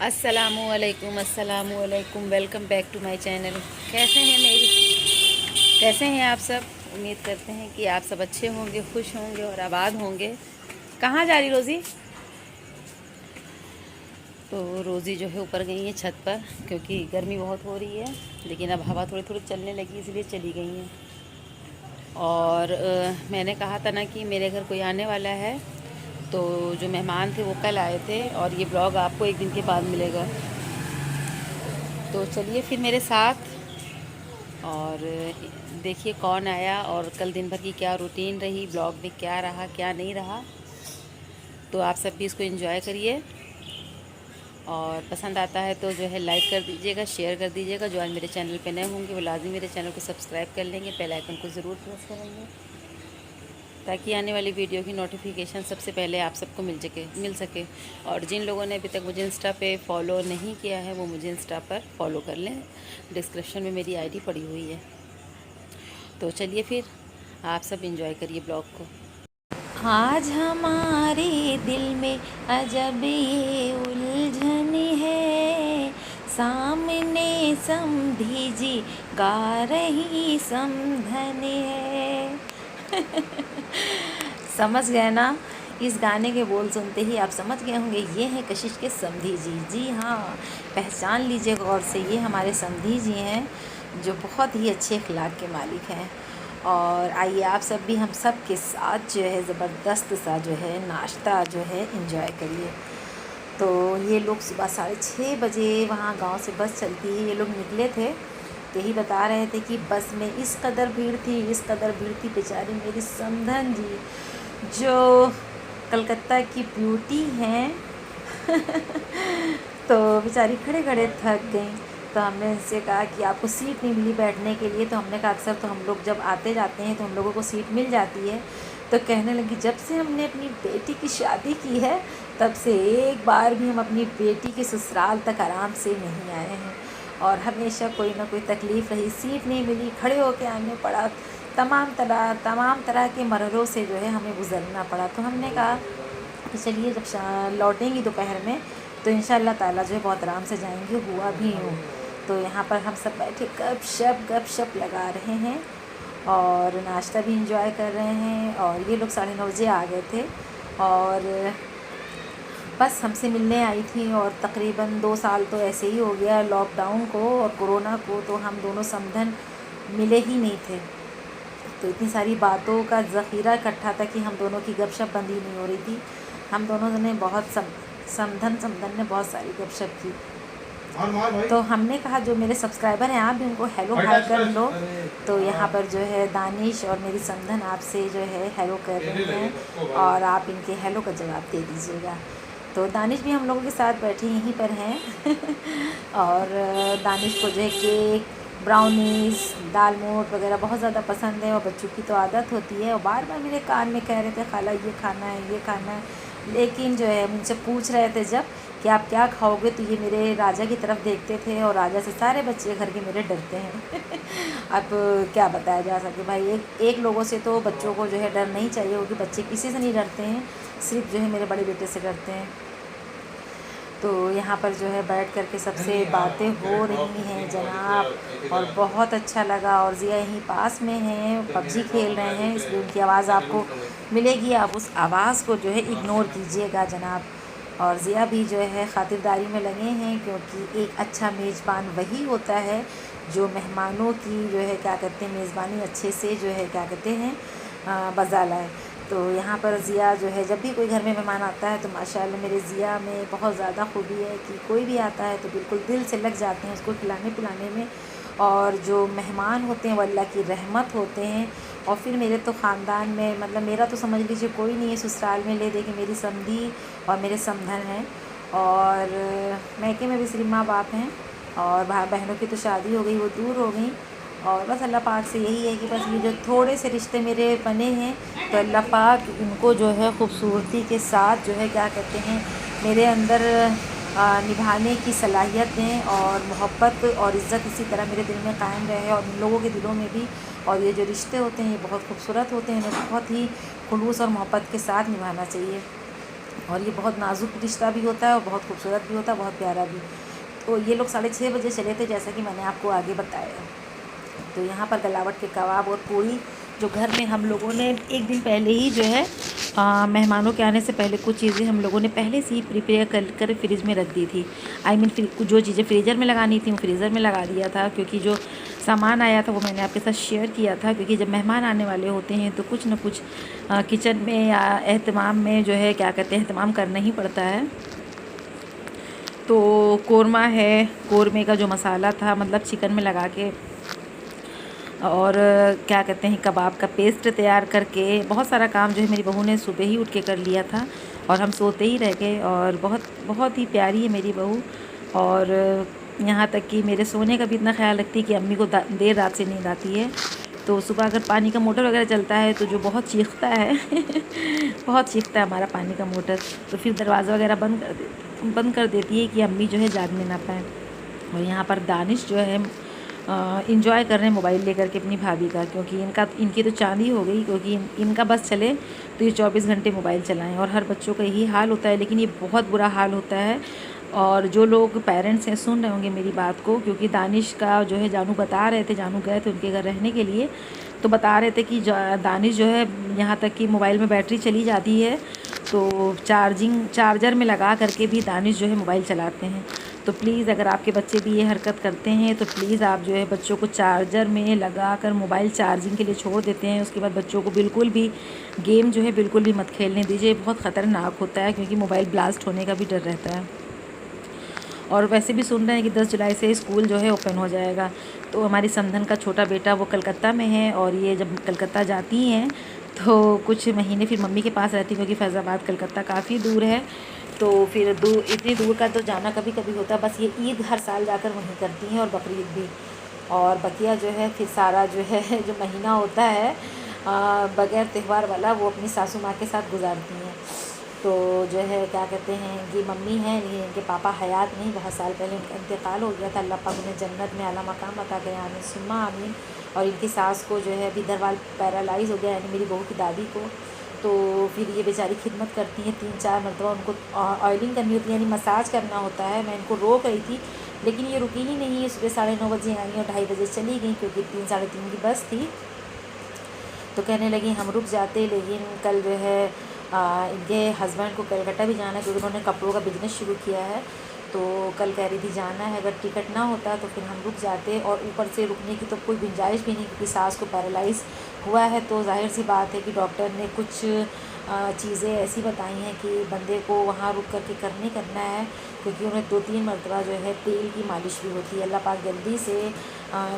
अस्सलामुअलैकुम welcome back to my channel. कैसे हैं आप सब? उम्मीद करते हैं कि आप सब अच्छे होंगे, खुश होंगे और आबाद होंगे। कहाँ जा रही रोज़ी? तो रोज़ी जो है ऊपर गई है छत पर, क्योंकि गर्मी बहुत हो रही है, लेकिन अब हवा थोड़ी थोड़ी चलने लगी, इसलिए चली गई हैं। और मैंने कहा था ना कि मेरे घर कोई आने वाला है, तो जो मेहमान थे वो कल आए थे और ये ब्लॉग आपको एक दिन के बाद मिलेगा। तो चलिए फिर मेरे साथ और देखिए कौन आया और कल दिन भर की क्या रूटीन रही, ब्लॉग में क्या रहा क्या नहीं रहा। तो आप सब भी इसको एंजॉय करिए और पसंद आता है तो जो है लाइक कर दीजिएगा, शेयर कर दीजिएगा। जो आज मेरे चैनल पे नए होंगे वो लाजमी मेरे चैनल को सब्सक्राइब कर लेंगे, बेल आइकन को ज़रूर प्रेस करेंगे, ताकि आने वाली वीडियो की नोटिफिकेशन सबसे पहले आप सबको मिल सके। और जिन लोगों ने अभी तक मुझे इंस्टा पे फॉलो नहीं किया है वो मुझे इंस्टा पर फॉलो कर लें, डिस्क्रिप्शन में मेरी आईडी पड़ी हुई है। तो चलिए फिर आप सब एंजॉय करिए ब्लॉग को। आज हमारे दिल में अजब ये उलझन है, सामने समधी जी गा रही समधन है। समझ गए ना? इस गाने के बोल सुनते ही आप समझ गए होंगे ये हैं कशिश के समधी जी। जी हाँ, पहचान लीजिए गौर से, ये हमारे समधी जी हैं जो बहुत ही अच्छे अखलाक के मालिक हैं। और आइए आप सब भी हम सब के साथ जो है ज़बरदस्त सा जो है नाश्ता जो है एंजॉय करिए। तो ये लोग सुबह 6:30 वहाँ गांव से बस चलती है, ये लोग निकले थे, यही बता रहे थे कि बस में इस कदर भीड़ थी, बेचारी मेरी समधन जी जो कलकत्ता की ब्यूटी हैं तो बेचारी खड़े खड़े थक गई। तो हमने उनसे कहा कि आपको सीट नहीं मिली बैठने के लिए। तो हमने कहा अक्सर तो हम लोग जब आते जाते हैं तो हम लोगों को सीट मिल जाती है। तो कहने लगी जब से हमने अपनी बेटी की शादी की है तब से एक बार भी हम अपनी बेटी के ससुराल तक आराम से नहीं आए हैं, और हमेशा कोई ना कोई तकलीफ़ रही, सीट नहीं मिली, खड़े होकर आने पड़ा, तमाम तरह के मरहलों से जो है हमें गुज़रना पड़ा। तो हमने कहा कि चलिए जब लौटेंगी दोपहर में तो इंशाअल्लाह ताला जो है बहुत आराम से जाएंगे। हुआ भी यूँ। तो यहाँ पर हम सब बैठे गप शप लगा रहे हैं और नाश्ता भी इंजॉय कर रहे हैं। और ये लोग 9:30 बजे आ गए थे और बस हमसे मिलने आई थी। और तकरीबन 2 साल तो ऐसे ही हो गया लॉकडाउन को और कोरोना को, तो हम दोनों समधन मिले ही नहीं थे। तो इतनी सारी बातों का ज़ख़ीरा इकट्ठा था कि हम दोनों की गपशप बंदी नहीं हो रही थी। हम दोनों ने बहुत समधन ने बहुत सारी गपशप की। तो हमने कहा जो मेरे सब्सक्राइबर हैं आप भी उनको हेलो हाय कर लो। तो यहाँ पर जो है दानिश और मेरी समधन आपसे जो है हेलो कर रहे हैं और आप इनके हेलो का जवाब दे दीजिएगा। तो दानिश भी हम लोगों के साथ बैठे यहीं पर हैं और दानिश को जो है केक, ब्राउनीज़, दाल मोट वगैरह बहुत ज़्यादा पसंद है। और बच्चों की तो आदत होती है और बार बार मेरे कान में कह रहे थे खाला ये खाना है, लेकिन जो है मुझसे पूछ रहे थे जब कि आप क्या खाओगे, तो ये मेरे राजा की तरफ देखते थे और राजा से सारे बच्चे घर के मेरे डरते हैं अब क्या बताया जा सके भाई, एक लोगों से तो बच्चों को जो है डर नहीं चाहिए, क्योंकि बच्चे किसी से नहीं डरते हैं, सिर्फ जो है मेरे बड़े बेटे से डरते हैं। तो यहाँ पर जो है बैठ कर के सबसे बातें हो रही हैं जनाब, और बहुत अच्छा लगा। और ज़िया यहीं पास में हैं, पबजी खेल रहे हैं, इसलिए उनकी आवाज़ आपको मिलेगी, आप उस आवाज़ को जो है इग्नोर कीजिएगा जनाब। और ज़िया भी जो है ख़ातिरदारी में लगे हैं, क्योंकि एक अच्छा मेज़बान वही होता है जो मेहमानों की जो है क्या कहते हैं मेज़बानी अच्छे से जो है क्या कहते हैं बजा लाए। तो यहाँ पर ज़िया जो है जब भी कोई घर में मेहमान आता है तो माशाल्लाह मेरे ज़िया में बहुत ज़्यादा खूबी है कि कोई भी आता है तो बिल्कुल दिल से लग जाते हैं उसको खिलाने पिलाने में। और जो मेहमान होते हैं वो अल्लाह की रहमत होते हैं। और फिर मेरे तो ख़ानदान में मतलब मेरा तो समझ लीजिए कोई नहीं है ससुराल में, ले देखिए मेरी समधी और मेरे समधन हैं, और मैके में भी सिर्फ माँ बाप हैं, और भाई बहनों की तो शादी हो गई, वो दूर हो गई। और बस अल्लाह पाक से यही है कि बस ये जो थोड़े से रिश्ते मेरे बने हैं तो अल्लाह पाक इनको जो है ख़ूबसूरती के साथ जो है क्या कहते हैं मेरे अंदर निभाने की सलाहियत दें, और मोहब्बत और इज़्ज़त इसी तरह मेरे दिल में कायम रहे और उन लोगों के दिलों में भी। और ये जो रिश्ते होते हैं ये बहुत खूबसूरत होते हैं, इन्हें बहुत ही खुलूस और मोहब्बत के साथ निभाना चाहिए। और ये बहुत नाजुक रिश्ता भी होता है और बहुत खूबसूरत भी होता है, बहुत प्यारा भी। तो ये लोग 6:30 बजे चले थे, जैसा कि मैंने आपको आगे बताया। तो यहाँ पर गलावट के कबाब और पूड़ी जो घर में हम लोगों ने एक दिन पहले ही जो है मेहमानों के आने से पहले कुछ चीज़ें हम लोगों ने पहले से ही प्रिपेयर कर फ्रिज में रख दी थी। आई मीन जो चीज़ें फ्रीज़र में लगानी थी वो फ्रीज़र में लगा दिया था, क्योंकि जो सामान आया था वो मैंने आपके साथ शेयर किया था। क्योंकि जब मेहमान आने वाले होते हैं तो कुछ न कुछ किचन में या एहतमाम में जो है क्या कहते हैं, एहतमाम करना ही पड़ता है। तो कोरमा है, कोरमे का जो मसाला था मतलब चिकन में लगा के, और क्या कहते हैं कबाब का पेस्ट तैयार करके, बहुत सारा काम जो है मेरी बहू ने सुबह ही उठ के कर लिया था और हम सोते ही रह गए। और बहुत बहुत ही प्यारी है मेरी बहू। और यहाँ तक कि मेरे सोने का भी इतना ख्याल रखती है कि अम्मी को देर रात से नींद आती है। तो सुबह अगर पानी का मोटर वगैरह चलता है तो जो बहुत चीखता है बहुत चीखता है हमारा पानी का मोटर, तो फिर दरवाज़ा वगैरह बंद कर देती है कि अम्मी जो है जागने ना पाए। और यहाँ पर दानिश जो है इंजॉय कर रहे हैं मोबाइल लेकर के अपनी भाभी का, क्योंकि इनकी तो चांदी हो गई, क्योंकि इनका बस चले तो ये 24 घंटे मोबाइल चलाएं। और हर बच्चों का यही हाल होता है, लेकिन ये बहुत बुरा हाल होता है। और जो लोग पेरेंट्स हैं सुन रहे होंगे मेरी बात को, क्योंकि दानिश का जो है जानू बता रहे थे, जानू गए थे उनके घर रहने के लिए, तो बता रहे थे कि दानिश जो है यहाँ तक कि मोबाइल में बैटरी चली जाती है तो चार्जर में लगा करके भी दानिश जो है मोबाइल चलाते हैं। तो प्लीज़ अगर आपके बच्चे भी ये हरकत करते हैं तो प्लीज़ आप जो है बच्चों को चार्जर में लगा कर मोबाइल चार्जिंग के लिए छोड़ देते हैं, उसके बाद बच्चों को बिल्कुल भी गेम जो है बिल्कुल भी मत खेलने दीजिए। बहुत ख़तरनाक होता है, क्योंकि मोबाइल ब्लास्ट होने का भी डर रहता है। और वैसे भी सुन रहे हैं कि 10 जुलाई से स्कूल जो है ओपन हो जाएगा। तो हमारी समधन का छोटा बेटा वो कलकत्ता में है, और ये जब कलकत्ता जाती हैं तो कुछ महीने फिर मम्मी के पास रहती, क्योंकि फैज़ाबाद कलकत्ता काफ़ी दूर है। तो फिर इतनी दूर का तो जाना कभी कभी होता है। बस ये ईद हर साल जाकर वहीं करती हैं, और बकरीद भी। और बकिया जो है फिर सारा जो है जो महीना होता है बगैर त्यौहार वाला, वो अपनी सासू माँ के साथ गुजारती हैं। तो जो है क्या कहते हैं कि मम्मी हैं, ये इनके पापा हयात नहीं, बहुत साल पहले इनका इंतकाल हो गया था। अल्लाह पाक उन्हें जन्नत में आला मकाम अता करे, आमीन सुम्मा आमीन। और इनकी सास को जो है अभी दरवाल पैरालाइज हो गया, यानी मेरी बहू की दादी को। तो फिर ये बेचारी खिदमत करती हैं, 3-4 मरतबा उनको ऑयलिंग करनी होती है, यानी मसाज करना होता है। मैं इनको रोक रही थी, लेकिन ये रुकी ही नहीं है। सुबह 9:30 बजे आई और 2:30 बजे चली गई, क्योंकि 3-3:30 की बस थी। तो कहने लगी हम रुक जाते, लेकिन कल जो है इनके हस्बैंड को कलकत्ता भी जाना है, क्योंकि उन्होंने कपड़ों का बिज़नेस शुरू किया है। तो कल कह रही थी जाना है, अगर टिकट ना होता तो फिर हम रुक जाते। और ऊपर से रुकने की तो कोई गुंजाइश भी नहीं, क्योंकि सास को पैरालाइज़ हुआ है। तो जाहिर सी बात है कि डॉक्टर ने कुछ चीज़ें ऐसी बताई हैं कि बंदे को वहाँ रुक करके करना है, क्योंकि उन्हें 2-3 मरतबा जो है तेल की मालिश भी होती है। अल्लाह पाक जल्दी से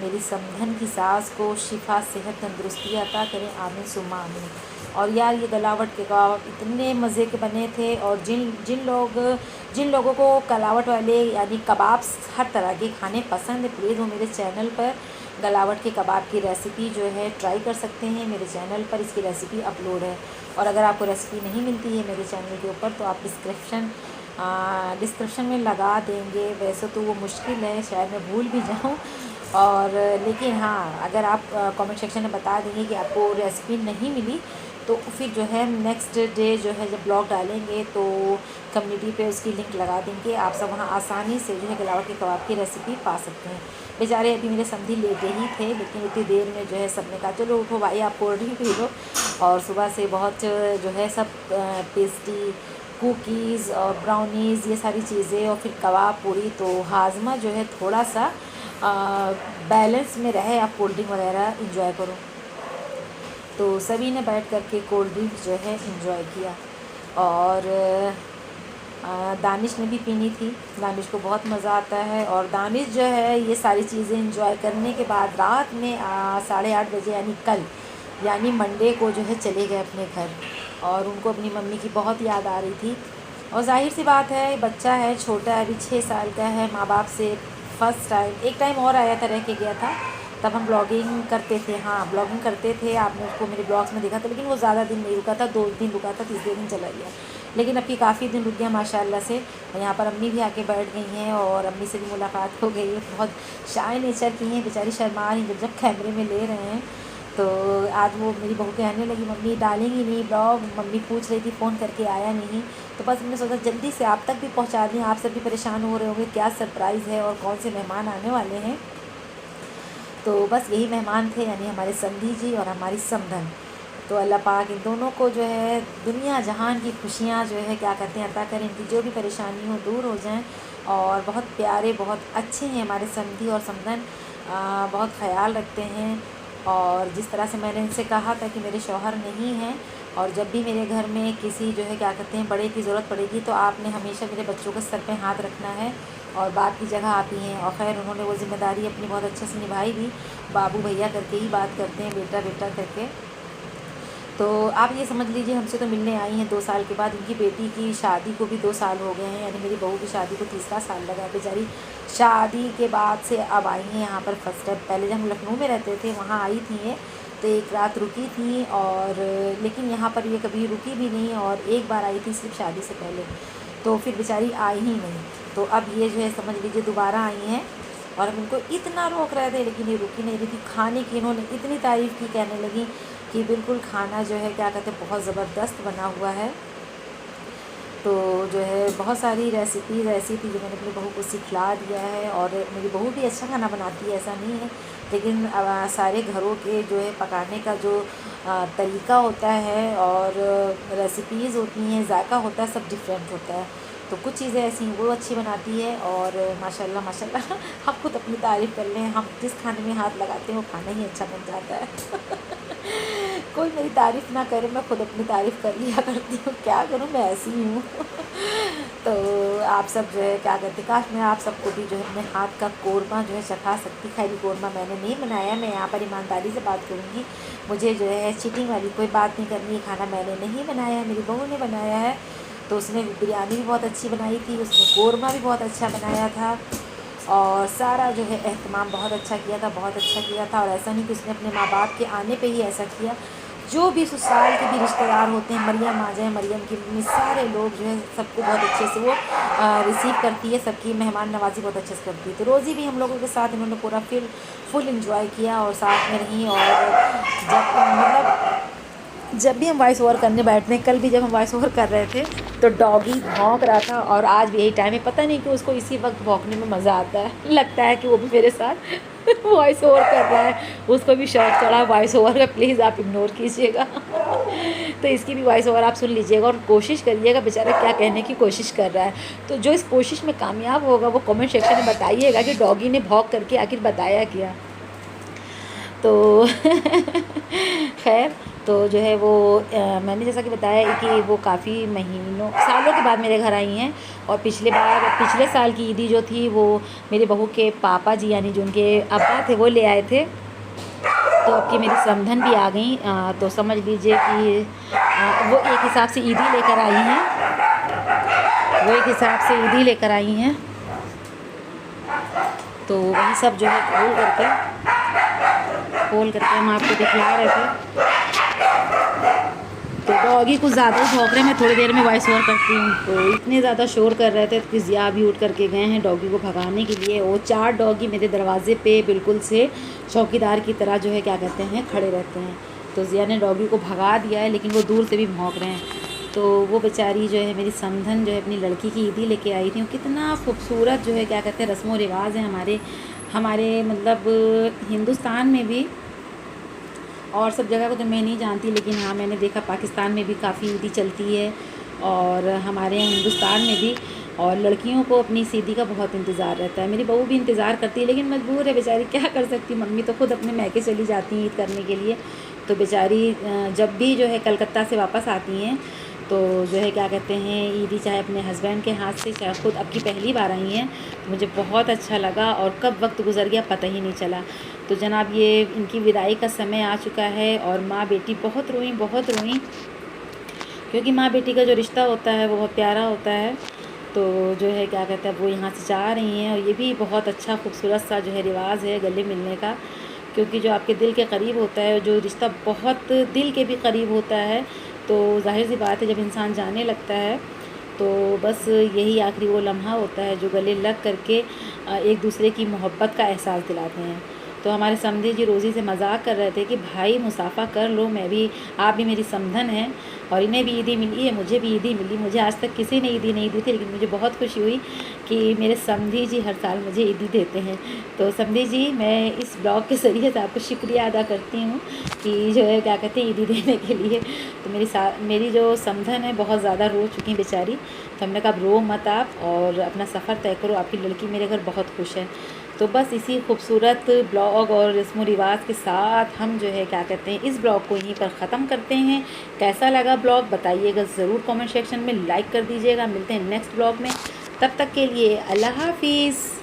मेरी समधन की सास को शिफा, सेहत, तंदुरुस्ती अता करें, आमीन सुम्मा आमीन। और यार ये गलावट के कबाब इतने मज़े के बने थे। और जिन लोगों को गलावट वाले यानी कबाब हर तरह के खाने पसंद है, प्लीज़ वो मेरे चैनल पर गलावट के कबाब की रेसिपी जो है ट्राई कर सकते हैं। मेरे चैनल पर इसकी रेसिपी अपलोड है। और अगर आपको रेसिपी नहीं मिलती है मेरे चैनल के ऊपर, तो आप डिस्क्रिप्शन में लगा देंगे। वैसे तो वो मुश्किल है, शायद मैं भूल भी जाऊँ, और लेकिन हाँ, अगर आप कमेंट सेक्शन में बता देंगे कि आपको रेसिपी नहीं मिली, तो फिर जो है नेक्स्ट डे जो है जब ब्लॉग डालेंगे तो कम्युनिटी पे उसकी लिंक लगा देंगे। आप सब वहाँ आसानी से जो है गलावट के कबाब की रेसिपी पा सकते हैं। बेचारे अभी मेरे समधी लेटे ही थे, लेकिन उतनी देर में जो है सब ने कहा चलो उठो भाई, आप कोल्ड ड्रिंक पी लो। और सुबह से बहुत जो है सब पेस्ट्री, कुकीज़ और ब्राउनीज़, ये सारी चीज़ें, और फिर कबाब, पूरी। तो हाजमा जो है थोड़ा सा बैलेंस में रहे, आप कोल्ड ड्रिंक वगैरह इंजॉय करो। तो सभी ने बैठ कर के कोल्ड ड्रिंक जो है इंजॉय किया। और दानिश ने भी पीनी थी, दानिश को बहुत मज़ा आता है। और दानिश जो है ये सारी चीज़ें इंजॉय करने के बाद रात में 8:30 बजे यानी कल यानी मंडे को जो है चले गए अपने घर। और उनको अपनी मम्मी की बहुत याद आ रही थी। और जाहिर सी बात है, बच्चा है, छोटा है, अभी 6 साल का है, माँ बाप से फ़र्स्ट टाइम, एक टाइम और आया था, रह के गया था, तब हम ब्लॉगिंग करते थे। हाँ, ब्लॉगिंग करते थे, आपने उसको मेरे ब्लॉग्स में देखा था, लेकिन वो ज़्यादा दिन नहीं रुका था, 2 दिन रुका था, तीसरे दिन चला गया। लेकिन अब की काफ़ी दिन रुक गया माशाल्लाह से। और यहाँ पर अम्मी भी आके बैठ गई हैं, और अम्मी से भी मुलाकात हो गई है। बहुत शाय नेचर की हैं, बेचारी शर्मा रही जब कैमरे में ले रहे हैं। तो आज वो मेरी बहू कहने लगी मम्मी डालेंगी नहीं ब्लॉग, मम्मी पूछ रही थी फ़ोन करके आया नहीं। तो बस मैंने सोचा जल्दी से आप तक भी पहुंचा दें, आप सब भी परेशान हो रहे होंगे क्या सरप्राइज़ है और कौन से मेहमान आने वाले हैं। तो बस यही मेहमान थे, यानी हमारे समधी जी और हमारी समधन। तो अल्लाह पाक इन दोनों को जो है दुनिया जहान की खुशियाँ जो है क्या कहते हैं अता करें, इनकी जो भी परेशानी हो दूर हो जाएं। और बहुत प्यारे बहुत अच्छे हैं हमारे समधी और समधन, बहुत ख्याल रखते हैं। और जिस तरह से मैंने इनसे कहा था कि मेरे शौहर नहीं हैं और जब भी मेरे घर में किसी जो है क्या कहते हैं बड़े की ज़रूरत पड़ेगी तो आपने हमेशा मेरे बच्चों के सर पे हाथ रखना है और बात की जगह आप ही हैं। और ख़ैर उन्होंने वो ज़िम्मेदारी अपनी बहुत अच्छे से निभाई भी, बाबू भैया करके ही बात करते हैं, बेटा बेटा करके। तो आप ये समझ लीजिए हमसे तो मिलने आई हैं 2 साल के बाद, उनकी बेटी की शादी को भी 2 साल हो गए हैं, यानी मेरी बहू की शादी को तीसरा साल लगा है। बेचारी शादी के बाद से अब आई हैं यहाँ पर फर्स्ट टाइम। पहले जब हम लखनऊ में रहते थे वहाँ आई थी ये, तो एक रात रुकी थी और लेकिन यहाँ पर ये कभी रुकी भी नहीं और एक बार आई थी सिर्फ शादी से पहले, तो फिर बेचारी आई ही नहीं। तो अब ये जो है समझ लीजिए दोबारा आई हैं और हम इनको इतना रोक रहे थे लेकिन ये रुकी नहीं रही थी। खाने की इन्होंने इतनी तारीफ़ की, कहने लगी कि बिल्कुल खाना जो है क्या कहते हैं बहुत ज़बरदस्त बना हुआ है। तो जो है बहुत सारी रेसिपीज़ ऐसी थी जो मैंने अपनी बहू को सिखला दिया है। और मेरी बहू भी अच्छा खाना बनाती है, ऐसा नहीं है, लेकिन सारे घरों के जो है पकाने का जो तरीका होता है और रेसिपीज़ होती हैं, जायका होता है, सब डिफरेंट होता है। तो कुछ चीज़ें ऐसी वो अच्छी बनाती है और माशाल्लाह माशाल्लाह हम खुद अपनी तारीफ़ कर लें, हम जिस खाने में हाथ लगाते हैं वो खाना ही अच्छा बन जाता है। कोई मेरी तारीफ़ ना करे, मैं खुद अपनी तारीफ़ कर लिया करती हूँ, क्या करूँ मैं ऐसी ही हूँ। तो आप सब जो है क्या कहते हैं, काश मैं आप सबको भी जो है अपने हाथ का कोरमा जो है चखा सकती। खैर कोरमा मैंने नहीं बनाया, मैं यहाँ पर ईमानदारी से बात करूँगी, मुझे जो है चीटिंग वाली कोई बात नहीं करनी है। खाना मैंने नहीं बनाया है, मेरी बहू ने बनाया है। तो उसने बिरयानी भी बहुत अच्छी बनाई थी, उसने कोरमा भी बहुत अच्छा बनाया था और सारा जो है एहतमाम बहुत अच्छा किया था, बहुत अच्छा किया था। और ऐसा नहीं कि उसने अपने माँ बाप के आने पे ही ऐसा किया, जो भी ससुराल के भी रिश्तेदार होते हैं, मरियम आ जाए, मरियम की मम्मी, सारे लोग जो है सबको बहुत अच्छे से वो रिसीव करती है, सबकी मेहमान नवाजी बहुत अच्छे से करती है। तो रोज़ी भी हम लोगों के साथ इन्होंने पूरा फुल इंजॉय किया और साथ में रही। और जब भी हम वॉइस ओवर करने बैठते हैं, कल भी जब हम वॉइस ओवर कर रहे थे तो डॉगी भौंक रहा था और आज भी यही टाइम है, पता नहीं कि उसको इसी वक्त भौंकने में मज़ा आता है, लगता है कि वो भी मेरे साथ वॉइस ओवर कर रहा है, उसको भी शौक चढ़ा वॉइस ओवर का, प्लीज़ आप इग्नोर कीजिएगा। तो इसकी भी वॉइस ओवर आप सुन लीजिएगा और कोशिश करिएगा बेचारा क्या कहने की कोशिश कर रहा है। तो जो इस कोशिश में कामयाब होगा वो कमेंट सेक्शन में बताइएगा कि डॉगी ने भौंक करके आखिर बताया क्या। तो खैर तो जो है वो मैंने जैसा कि बताया कि वो काफ़ी महीनों सालों के बाद मेरे घर आई हैं। और पिछले साल की ईदी जो थी वो मेरे बहू के पापा जी यानी जो उनके अब्बा थे वो ले आए थे। तो अब की मेरी समधन भी आ गई, तो समझ लीजिए कि वो एक हिसाब से ईदी लेकर आई हैं, तो वही सब जो है खोल करके हम आपको दिखला रहे थे। तो डॉगी कुछ ज़्यादा ही भौंक रहे हैं, मैं थोड़ी देर में वॉइस ओवर करती हूँ। तो इतने ज़्यादा शोर कर रहे थे कि ज़िया भी उठ करके गए हैं डॉगी को भगाने के लिए। वो 4 डॉगी मेरे दरवाजे पे बिल्कुल से चौकीदार की तरह जो है क्या कहते हैं खड़े रहते हैं। तो ज़िया ने डॉगी को भगा दिया है लेकिन वो दूर से भी भौंक रहे हैं। तो वो बेचारी जो है मेरी समधन जो है अपनी लड़की की ईदी लेके आई थी। कितना खूबसूरत जो है क्या कहते हैं रस्म व रिवाज है हमारे मतलब हिंदुस्तान में भी, और सब जगह को तो मैं नहीं जानती, लेकिन हाँ मैंने देखा पाकिस्तान में भी काफ़ी ईदी चलती है और हमारे यहाँ हिंदुस्तान में भी। और लड़कियों को अपनी सीदी का बहुत इंतज़ार रहता है। मेरी बहू भी इंतज़ार करती है लेकिन मजबूर है बेचारी, क्या कर सकती। मम्मी तो खुद अपने मैके चली जाती हैं ईद करने के लिए। तो बेचारी जब भी जो है कलकत्ता से वापस आती हैं तो जो है क्या कहते हैं ईदी चाहे अपने हस्बैंड के हाथ से चाहे खुद, अब की पहली बार आई हैं तो मुझे बहुत अच्छा लगा और कब वक्त गुजर गया पता ही नहीं चला। तो जनाब ये इनकी विदाई का समय आ चुका है और माँ बेटी बहुत रोईं क्योंकि माँ बेटी का जो रिश्ता होता है वो बहुत प्यारा होता है। तो जो है क्या कहते हैं वो यहाँ से जा रही हैं और ये भी बहुत अच्छा खूबसूरत सा जो है रिवाज है गले मिलने का, क्योंकि जो आपके दिल के करीब होता है, जो रिश्ता बहुत दिल के भी करीब होता है, तो जाहिर सी बात है जब इंसान जाने लगता है तो बस यही आखिरी वो लम्हा होता है जो गले लग करके एक दूसरे की मोहब्बत का एहसास दिलाते हैं। तो हमारे समधी जी रोज़ी से मजाक कर रहे थे कि भाई मुसाफ़ा कर लो, मैं भी, आप भी मेरी समधन हैं और इन्हें भी ईदी मिली है, मुझे भी ईदी मिली। मुझे आज तक किसी ने ईदी नहीं दी थी, लेकिन मुझे बहुत खुशी हुई कि मेरे समधी जी हर साल मुझे ईदी देते हैं। तो समधी जी, मैं इस ब्लॉग के ज़रिए से आपको शुक्रिया अदा करती हूँ कि जो है क्या कहते हैं ईदी देने के लिए। तो मेरी जो समधन है बहुत ज़्यादा रो चुकी बेचारी, तो हमने कहा रो मत आप और अपना सफ़र तय करो, आपकी लड़की मेरे घर बहुत खुश है। तो बस इसी खूबसूरत ब्लॉग और रस्म व रिवाज के साथ हम जो है क्या कहते हैं इस ब्लॉग को यहीं पर ख़त्म करते हैं। कैसा लगा ब्लॉग बताइएगा ज़रूर, कमेंट सेक्शन में लाइक कर दीजिएगा। मिलते हैं नेक्स्ट ब्लॉग में, तब तक के लिए अल्लाह हाफिज़।